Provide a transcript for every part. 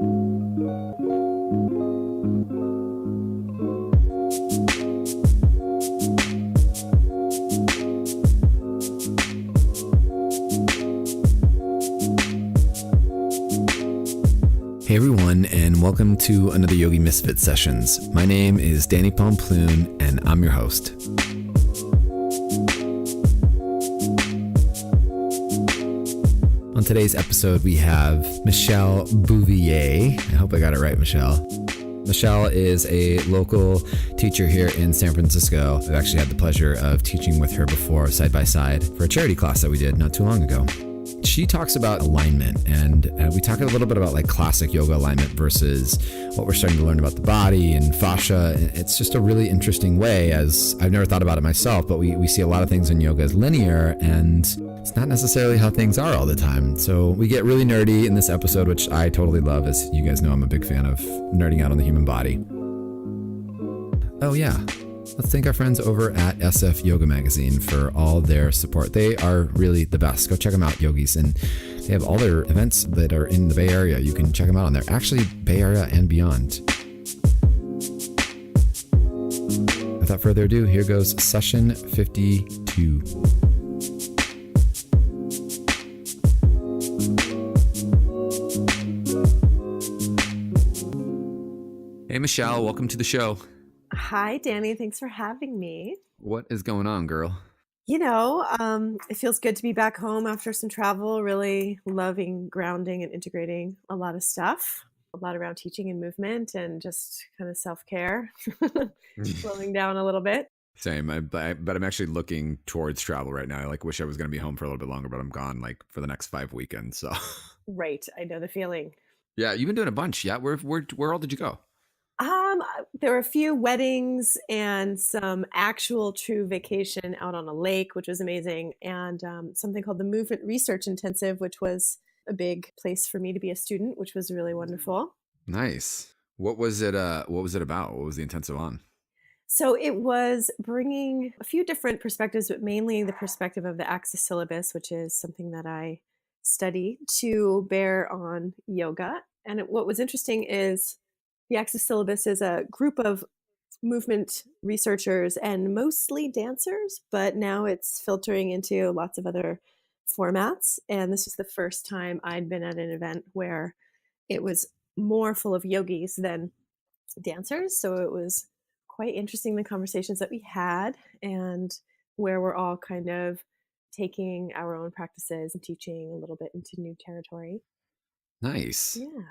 Hey everyone, and welcome to another Yogi Misfit Sessions. My name is Danny Pomploon, and I'm your host. On today's episode, we have Michelle Bouvier. I hope I got it right, Michelle. Michelle is a local teacher here in San Francisco. I've actually had the pleasure of teaching with her before, side by side, for a charity class that we did not too long ago. She talks about alignment, and we talk a little bit about like classic yoga alignment versus what we're starting to learn about the body and fascia. It's just a really interesting way, as I've never thought about it myself, but we see a lot of things in yoga as linear, and it's not necessarily how things are all the time. So we get really nerdy in this episode, which I totally love. As you guys know, I'm a big fan of nerding out on the human body. Oh yeah. Let's thank our friends over at SF Yoga Magazine for all their support. They are really the best. Go check them out, yogis. And they have all their events that are in the Bay Area. You can check them out on there. Actually, Bay Area and beyond. Without further ado, here goes session 52. Hey, Michelle. Welcome to the show. Hi, Danny. Thanks for having me. What is going on, girl? It feels good to be back home after some travel, really loving grounding and integrating a lot of stuff, a lot around teaching and movement and just kind of self-care, slowing down a little bit. Same, but I'm actually looking towards travel right now. I wish I was going to be home for a little bit longer, but I'm gone for the next 5 weekends. So, right. I know the feeling. Yeah, you've been doing a bunch. Yeah, where all did you go? There were a few weddings and some actual true vacation out on a lake, which was amazing. And something called the Movement Research Intensive, which was a big place for me to be a student, which was really wonderful. Nice. What was it about? What was the intensive on? So it was bringing a few different perspectives, but mainly the perspective of the Axis syllabus, which is something that I study, to bear on yoga. And what was interesting is the Axis syllabus is a group of movement researchers and mostly dancers, but now it's filtering into lots of other formats. And this was the first time I'd been at an event where it was more full of yogis than dancers. So it was quite interesting, the conversations that we had and where we're all kind of taking our own practices and teaching a little bit into new territory. Nice. Yeah.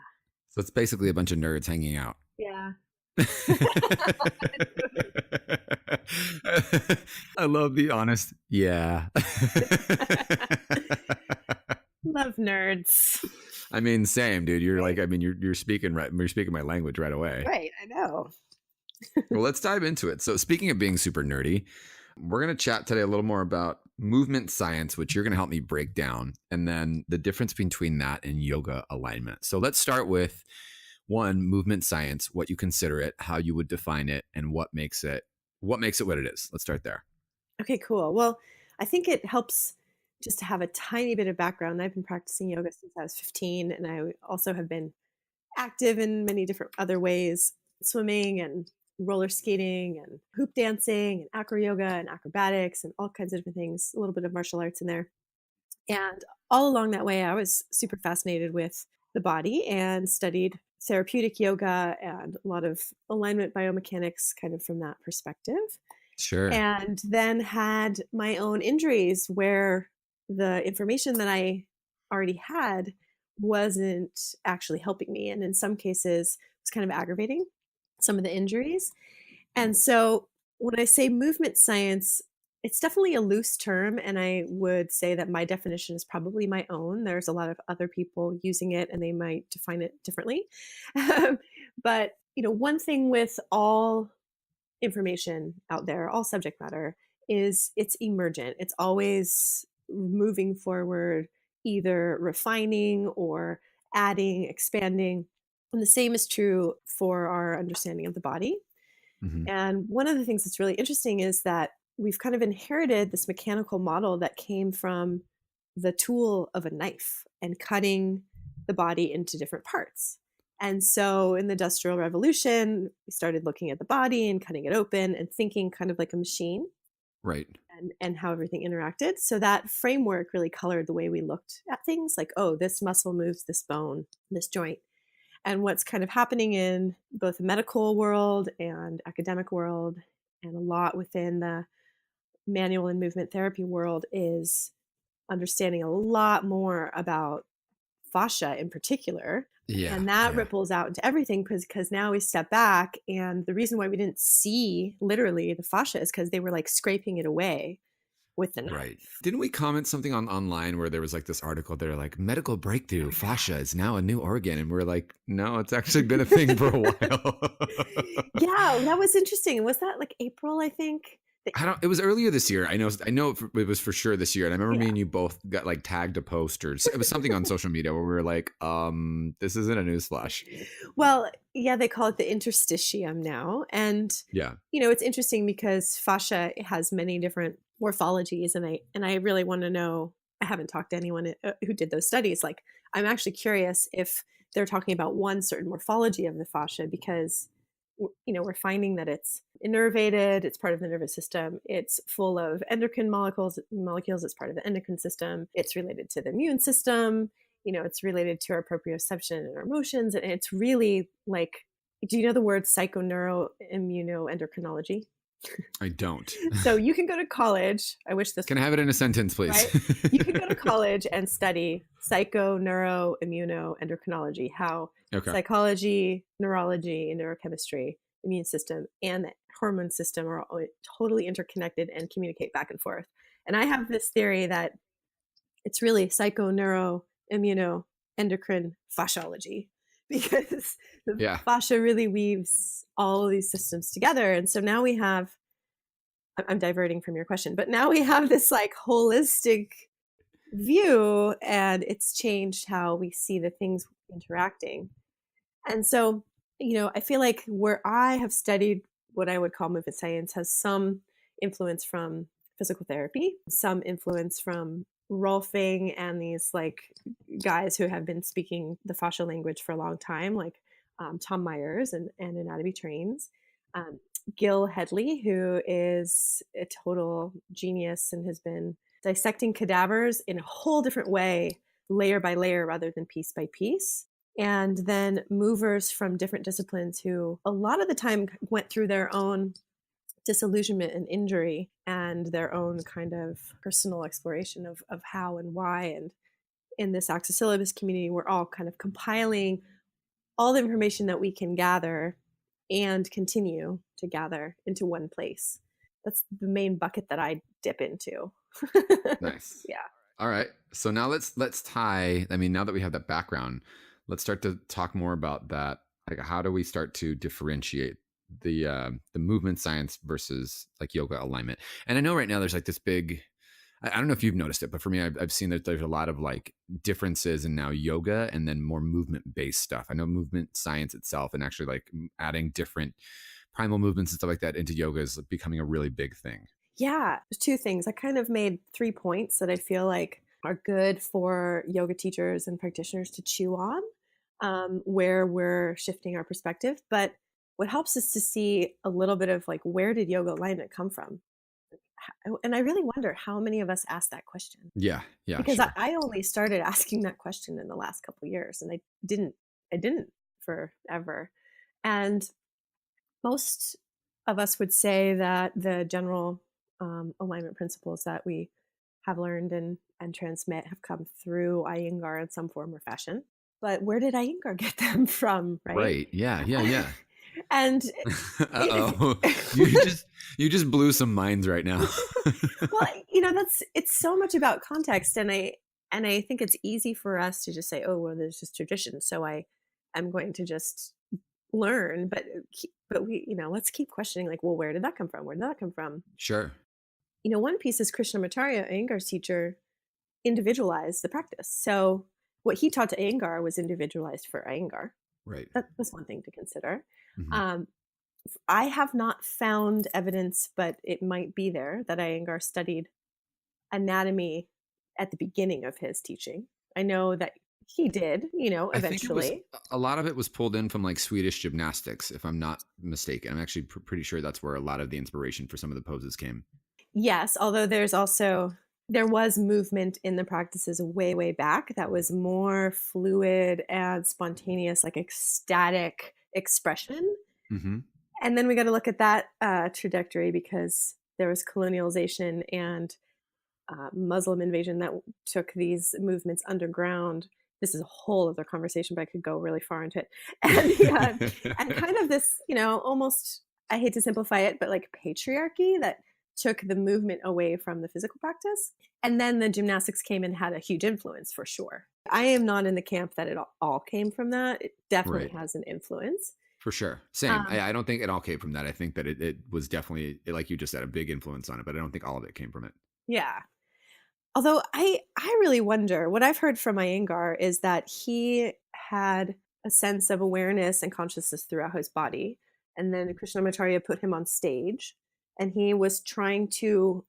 So it's basically a bunch of nerds hanging out. Yeah. I love the honest. Yeah. Love nerds. I mean, same, dude. You're speaking right. You're speaking my language right away. Right. I know. Well, let's dive into it. So speaking of being super nerdy, we're going to chat today a little more about movement science, which you're going to help me break down, and then the difference between that and yoga alignment. So let's start with one, movement science, what you consider it, how you would define it, and what makes it what it is. Let's start there. Okay, cool. Well, I think it helps just to have a tiny bit of background. I've been practicing yoga since I was 15, and I also have been active in many different other ways, swimming and roller skating and hoop dancing and acro yoga and acrobatics and all kinds of different things, a little bit of martial arts in there. And all along that way, I was super fascinated with the body and studied therapeutic yoga and a lot of alignment biomechanics kind of from that perspective. Sure. And then had my own injuries where the information that I already had wasn't actually helping me. And in some cases, it was kind of aggravating some of the injuries. And so when I say movement science, it's definitely a loose term. And I would say that my definition is probably my own. There's a lot of other people using it and they might define it differently. But, one thing with all information out there, all subject matter, is it's emergent. It's always moving forward, either refining or adding, expanding. And the same is true for our understanding of the body. Mm-hmm. And one of the things that's really interesting is that we've kind of inherited this mechanical model that came from the tool of a knife and cutting the body into different parts. And so in the Industrial Revolution, we started looking at the body and cutting it open and thinking kind of like a machine. Right. And how everything interacted. So that framework really colored the way we looked at things, like, oh, this muscle moves this bone, this joint. And what's kind of happening in both the medical world and academic world, and a lot within the manual and movement therapy world, is understanding a lot more about fascia in particular. Yeah. And that Yeah. ripples out into everything, because now we step back, and the reason why we didn't see literally the fascia is because they were like scraping it away with the knife. Right. Didn't we comment something online where there was like this article, they're like, medical breakthrough, fascia is now a new organ. And we're like, no, it's actually been a thing for a while. Yeah, that was interesting. Was that like April, I think? It was earlier this year. I know it was for sure this year. And I remember me Yeah. and you both got like tagged a post, or it was something on social media where we were like, this isn't a newsflash. Well, yeah, they call it the interstitium now. And, Yeah. it's interesting because fascia has many different morphologies. And I really want to know, I haven't talked to anyone who did those studies. Like, I'm actually curious if they're talking about one certain morphology of the fascia, because we're finding that it's innervated, it's part of the nervous system, it's full of endocrine molecules, it's part of the endocrine system, it's related to the immune system, it's related to our proprioception and our emotions. And it's really like, do you know the word psychoneuroimmunoendocrinology? I don't. So you can go to college. I wish this. Can I have it in a sentence, please? Right? You can go to college and study psychoneuroimmunoendocrinology, how psychology, neurology, and neurochemistry, immune system, and the hormone system are all totally interconnected and communicate back and forth. And I have this theory that it's really psychoneuroimmunoendocrine fasciology, because the fascia really weaves all of these systems together. And so now we have, I'm diverting from your question, but now we have this like holistic view, and it's changed how we see the things interacting. And so, I feel like where I have studied what I would call movement science has some influence from physical therapy, some influence from Rolfing and these like guys who have been speaking the fascial language for a long time, like Tom Myers and Anatomy Trains. Gil Hedley, who is a total genius and has been dissecting cadavers in a whole different way, layer by layer rather than piece by piece. And then movers from different disciplines who a lot of the time went through their own disillusionment and injury and their own kind of personal exploration of how and why. And in this axillologist community, we're all kind of compiling all the information that we can gather and continue to gather into one place. That's the main bucket that I dip into. Nice. Yeah. All right. So now let's tie, I mean, now that we have that background, let's start to talk more about that. Like, how do we start to differentiate the movement science versus like yoga alignment? And I know right now there's like this big, I don't know if you've noticed it, but for me, I've seen that there's a lot of like differences in now yoga and then more movement based stuff. I know movement science itself and actually like adding different primal movements and stuff like that into yoga is becoming a really big thing. Yeah, there's two things. I kind of made 3 points that I feel like are good for yoga teachers and practitioners to chew on, where we're shifting our perspective. But what helps is to see a little bit of like, where did yoga alignment come from? And I really wonder how many of us ask that question. Yeah. Because sure. I only started asking that question in the last couple of years, and I didn't forever. And most of us would say that the general alignment principles that we have learned and transmit have come through Iyengar in some form or fashion. But where did Iyengar get them from, right? Right. Yeah. And uh-oh. you just blew some minds right now. well, it's so much about context, and I think it's easy for us to just say, oh, well, there's just tradition, so I'm going to just learn, but we, let's keep questioning, like, well, where did that come from? Sure. One piece is Krishnamacharya, Iyengar's teacher, individualized the practice. So what he taught to Iyengar was individualized for Iyengar. Right. That was one thing to consider. Mm-hmm. I have not found evidence, but it might be there, that Iyengar studied anatomy at the beginning of his teaching. I know that he did, I think it was eventually. a lot of it was pulled in from like Swedish gymnastics, if I'm not mistaken. I'm actually pretty sure that's where a lot of the inspiration for some of the poses came. Yes, although there was movement in the practices way, way back that was more fluid and spontaneous, like ecstatic expression. Mm-hmm. And then we got to look at that trajectory because there was colonialization and Muslim invasion that took these movements underground. This is a whole other conversation, but I could go really far into it. And yeah, and kind of this, almost, I hate to simplify it, but like patriarchy that took the movement away from the physical practice. And then the gymnastics came and had a huge influence for sure. I am not in the camp that it all came from that. It definitely Right. has an influence. For sure. Same. Um, I don't think it all came from that. I think that it was definitely, like you just said, a big influence on it, but I don't think all of it came from it. yeah. Although I really wonder, what I've heard from Iyengar is that he had a sense of awareness and consciousness throughout his body. And then Krishnamacharya put him on stage and he was trying to,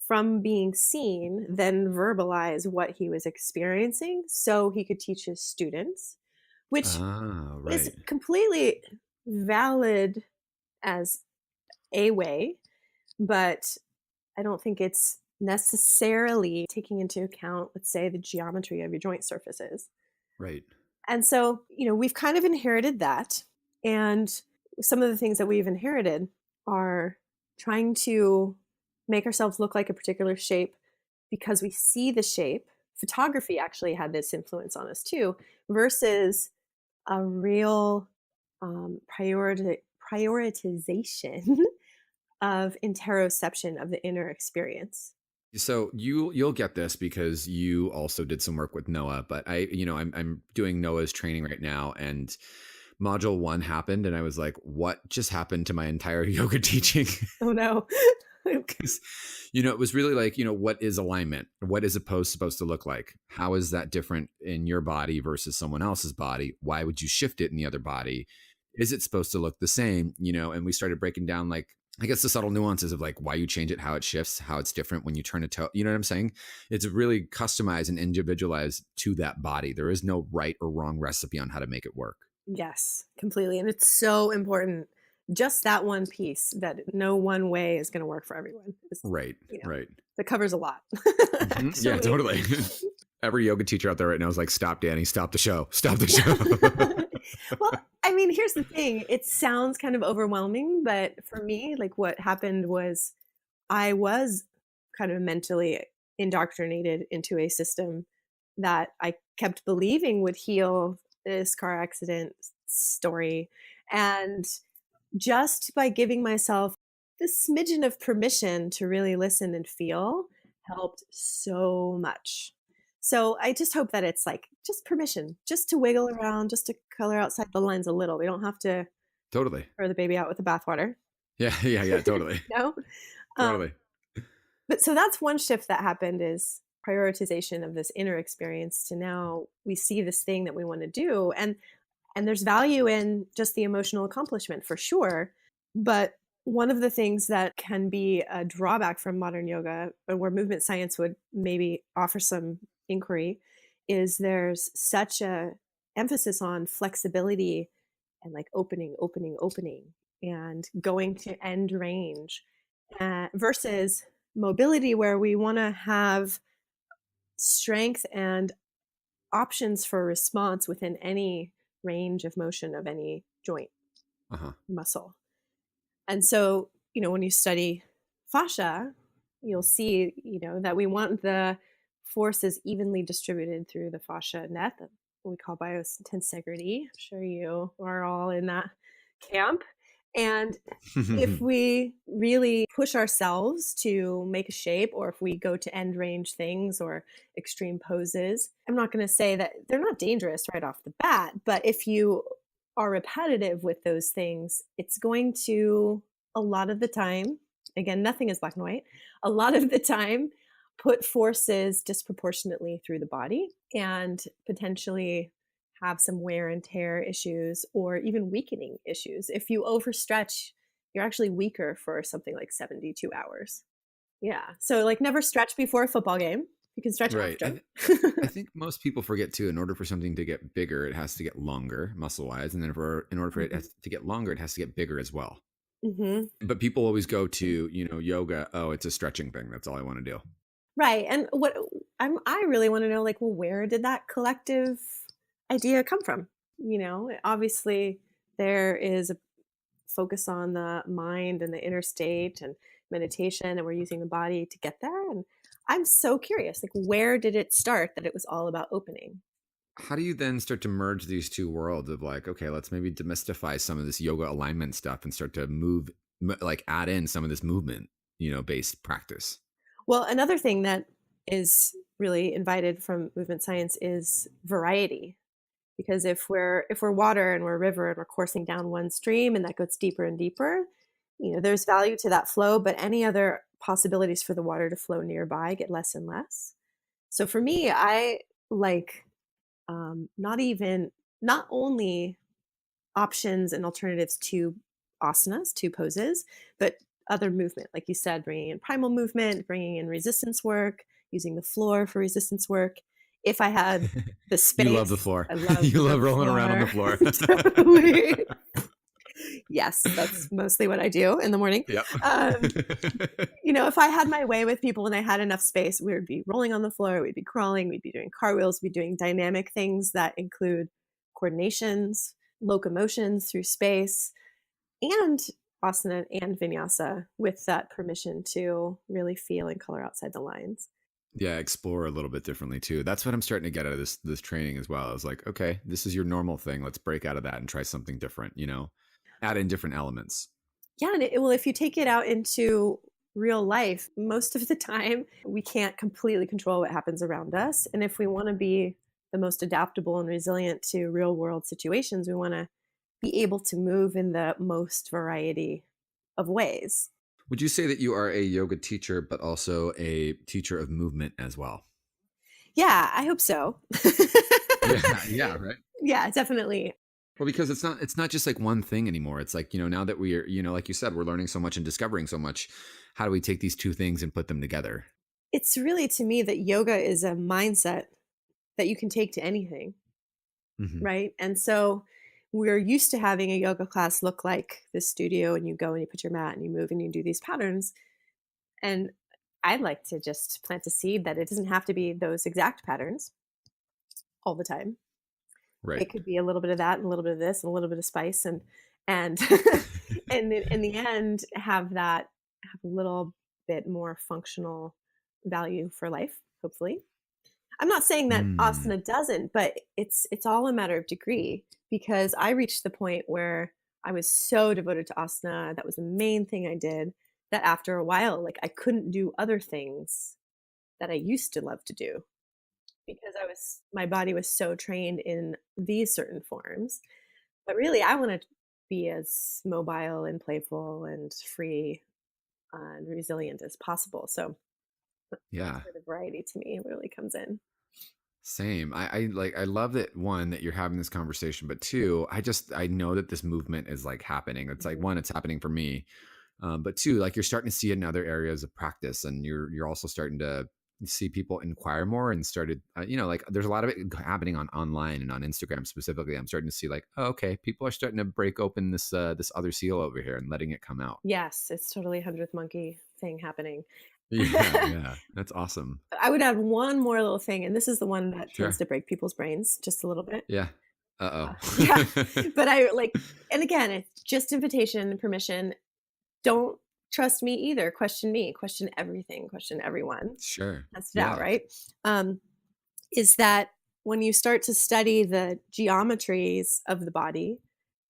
from being seen, then verbalize what he was experiencing so he could teach his students, which Ah, is right. completely valid as a way, but I don't think it's necessarily taking into account, let's say, the geometry of your joint surfaces. Right. And so, we've kind of inherited that. And some of the things that we've inherited are trying to make ourselves look like a particular shape because we see the shape. Photography actually had this influence on us too, versus a real prioritization of interoception of the inner experience. So you'll get this because you also did some work with Noah, but I'm doing Noah's training right now, and module 1 happened, and I was like, what just happened to my entire yoga teaching? Oh no. Because it was really like, what is alignment? What is a pose supposed to look like? How is that different in your body versus someone else's body? Why would you shift it in the other body? Is it supposed to look the same? And we started breaking down, like, I guess, the subtle nuances of like why you change it, how it shifts, how it's different when you turn a toe. You know what I'm saying? It's really customized and individualized to that body. There is no right or wrong recipe on how to make it work. Yes, completely. And it's so important. Just that one piece that no one way is going to work for everyone. Right. Right. That covers a lot. Yeah, Actually. totally. Every yoga teacher out there right now is like, stop, Danny, stop the show, stop the show. Well, here's the thing. It sounds kind of overwhelming, but for me, like what happened was I was kind of mentally indoctrinated into a system that I kept believing would heal this car accident story. And just by giving myself the smidgen of permission to really listen and feel helped so much. So I just hope that it's like just permission, just to wiggle around, just to color outside the lines a little. We don't have to Totally. throw the baby out with the bathwater. Yeah, totally. No? Um, Totally. but so that's one shift that happened is prioritization of this inner experience to now we see this thing that we want to do. And there's value in just the emotional accomplishment for sure. But one of the things that can be a drawback from modern yoga, or where movement science would maybe offer some inquiry, is there's such a emphasis on flexibility and like opening, and going to end range versus mobility, where we want to have strength and options for response within any range of motion of any joint Uh-huh. muscle. And so, when you study fascia, you'll see, that we want the forces evenly distributed through the fascia net, what we call biotensegrity. I'm sure you are all in that camp. And if we really push ourselves to make a shape, or if we go to end range things or extreme poses, I'm not going to say that they're not dangerous right off the bat, but if you are repetitive with those things, it's going to, a lot of the time, again, nothing is black and white, a lot of the time, put forces disproportionately through the body and potentially have some wear and tear issues or even weakening issues. If you overstretch, you're actually weaker for something like 72 hours. Yeah. So like never stretch before a football game. You can stretch Right. after. I think most people forget too, in order for something to get bigger, it has to get longer muscle wise. And then in order for it to get longer, it has to get bigger as well. Mm-hmm. But people always go to, yoga. Oh, it's a stretching thing. That's all I want to do. Right. And I really want to know, like, well, where did that collective idea come from? Obviously there is a focus on the mind and the inner state and meditation, and we're using the body to get there. And I'm so curious, like, where did it start that it was all about opening? How do you then start to merge these two worlds of like, okay, let's maybe demystify some of this yoga alignment stuff and start to like add in some of this movement, based practice? Well, another thing that is really invited from movement science is variety. Because if we're water and we're a river and we're coursing down one stream and that goes deeper and deeper, there's value to that flow, but any other possibilities for the water to flow nearby get less and less. So for me, I like not only options and alternatives to asanas, to poses, but other movement, like you said, bringing in primal movement, bringing in resistance work, using the floor for resistance work. If I had the You love the space, floor. I love You love the rolling around on the floor. floor. Totally. Yes, that's mostly what I do in the morning. Yep. If I had my way with people and I had enough space, we would be rolling on the floor, we'd be crawling, we'd be doing cartwheels, we'd be doing dynamic things that include coordinations, locomotions through space, and asana and vinyasa with that permission to really feel and color outside the lines. Yeah, explore a little bit differently too. That's what I'm starting to get out of this training as well. I was like, okay, this is your normal thing. Let's break out of that and try something different, add in different elements. Yeah, and well, if you take it out into real life, most of the time we can't completely control what happens around us. And if we want to be the most adaptable and resilient to real world situations, we want to be able to move in the most variety of ways. Would you say that you are a yoga teacher, but also a teacher of movement as well? Yeah, I hope so. Yeah, yeah, right. Yeah, definitely. Well, because it's not just like one thing anymore. It's like, now that we're, like you said, we're learning so much and discovering so much. How do we take these two things and put them together? It's really, to me, that yoga is a mindset that you can take to anything, Hmm. right? And so we're used to having a yoga class look like this studio, and you go and you put your mat and you move and you do these patterns. And I'd like to just plant a seed that it doesn't have to be those exact patterns all the time. Right. It could be a little bit of that and a little bit of this and a little bit of spice, and and in the end have a little bit more functional value for life, hopefully. I'm not saying that Mm, asana doesn't, but it's all a matter of degree, because I reached the point where I was so devoted to asana, that was the main thing I did, that after a while, like, I couldn't do other things that I used to love to do, because I was my body was so trained in these certain forms. But really, I want to be as mobile and playful and free and resilient as possible. So yeah. that's where the variety to me really comes in. Same. I love that, one, that you're having this conversation, but two, I know that this movement is like happening. It's like, Mhm. one, it's happening for me. But two, like, you're starting to see it in other areas of practice, and you're also starting to see people inquire more and started, like, there's a lot of it happening online and on Instagram specifically. I'm starting to see like, oh, okay, people are starting to break open this other seal over here and letting it come out. Yes, it's totally 100th monkey thing happening. Yeah, yeah, that's awesome. I would add one more little thing, and this is the one that tends Sure. to break people's brains just a little bit. Yeah. Yeah, Uh-oh. but I like, and again, it's just invitation and permission. Don't trust me either. Question me, question everything, question everyone. Sure. Test it out, Yeah. right? Um, is that when you start to study the geometries of the body,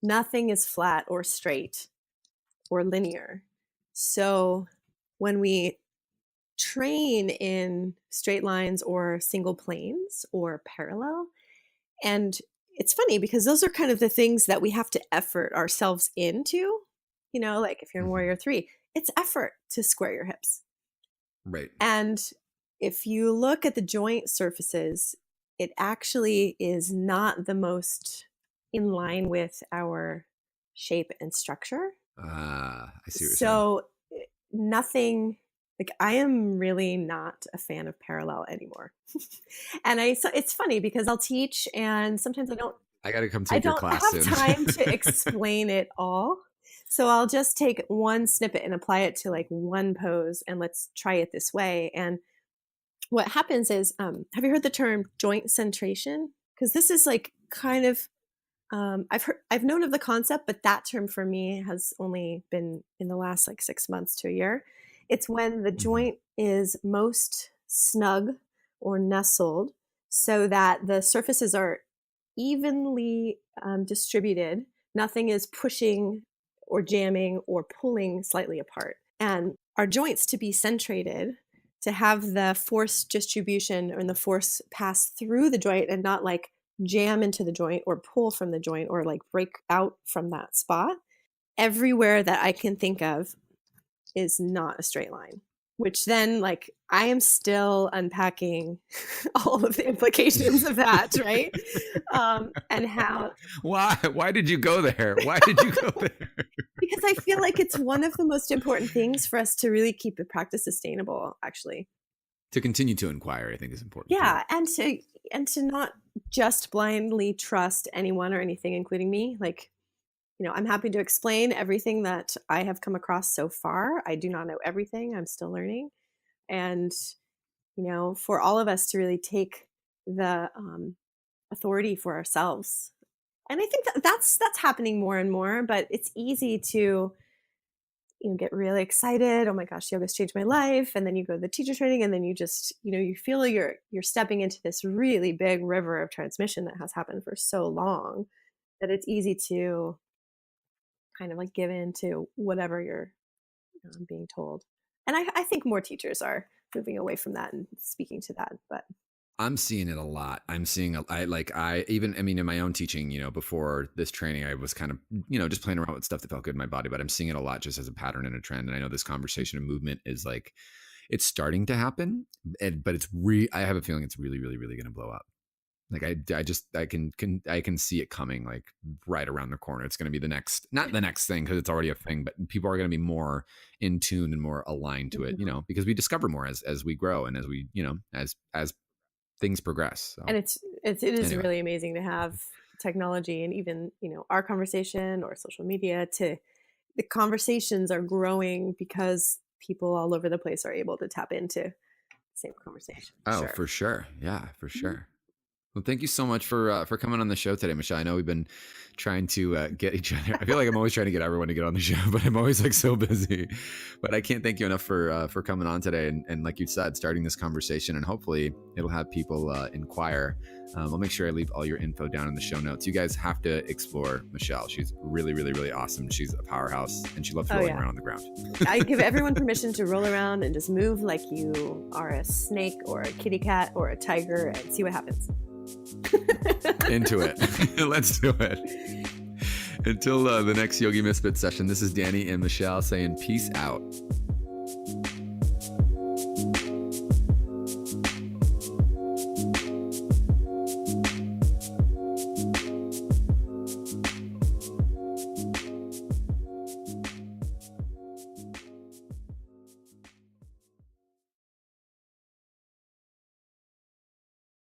nothing is flat or straight or linear. So when we train in straight lines or single planes or parallel, and it's funny because those are kind of the things that we have to effort ourselves into. Like if you're in Mhm. Warrior 3, it's effort to square your hips. Right. And if you look at the joint surfaces, it actually is not the most in line with our shape and structure. I see what you're saying. So nothing Like I am really not a fan of parallel anymore. So it's funny because I'll teach and sometimes I got to come I take your don't class have soon. time to explain it all. So I'll just take one snippet and apply it to like one pose and let's try it this way. And what happens is, have you heard the term joint centration? Because this is like kind of, I've known of the concept, but that term for me has only been in the last like 6 months to a year. It's when the Mhm. joint is most snug or nestled so that the surfaces are evenly distributed. Nothing is pushing or jamming or pulling slightly apart. And our joints to be centrated, to have the force distribution and the force pass through the joint and not like jam into the joint or pull from the joint or like break out from that spot. Everywhere that I can think of is not a straight line, which then like I am still unpacking all of the implications of that, right? And how, Why did you go there? Why did you go there? because I feel like it's one of the most important things for us to really keep the practice sustainable, actually. To continue to inquire, I think is important too. Yeah, and to not just blindly trust anyone or anything, including me. Like, I'm happy to explain everything that I have come across so far. I do not know everything. I'm still learning. And, for all of us to really take the authority for ourselves. And I think that's happening more and more, but it's easy to get really excited. Oh my gosh, yoga's changed my life. And then you go to the teacher training and then you just, you feel you're stepping into this really big river of transmission that has happened for so long that it's easy to kind of like give in to whatever you're being told. And I think more teachers are moving away from that and speaking to that. But I'm seeing it a lot. I mean, in my own teaching, before this training, I was kind of, just playing around with stuff that felt good in my body, but I'm seeing it a lot just as a pattern and a trend. And I know this conversation and movement is like, it's starting to happen, but I have a feeling it's really, really, really going to blow up. Like I can see it coming like right around the corner. It's going to be not the next thing because it's already a thing, but people are going to be more in tune and more aligned to it, because we discover more as we grow and as we, as things progress. So and it is anyway, really amazing to have technology and even our conversation or social media to the conversations are growing because people all over the place are able to tap into the same conversation. oh, Sure. for sure. Yeah, for Mhm. sure. Well, thank you so much for coming on the show today, Michelle. I know we've been trying to get each other. I feel like I'm always trying to get everyone to get on the show, but I'm always like so busy. But I can't thank you enough for coming on today and like you said, starting this conversation, and hopefully it'll have people inquire. I'll make sure I leave all your info down in the show notes. You guys have to explore Michelle. She's really, really, really awesome. She's a powerhouse, and she loves Oh rolling yeah. around on the ground. I give everyone permission to roll around and just move like you are a snake or a kitty cat or a tiger and see what happens. Into it. Let's do it. Until the next Yogi Misfit session, this is Danny and Michelle saying peace out.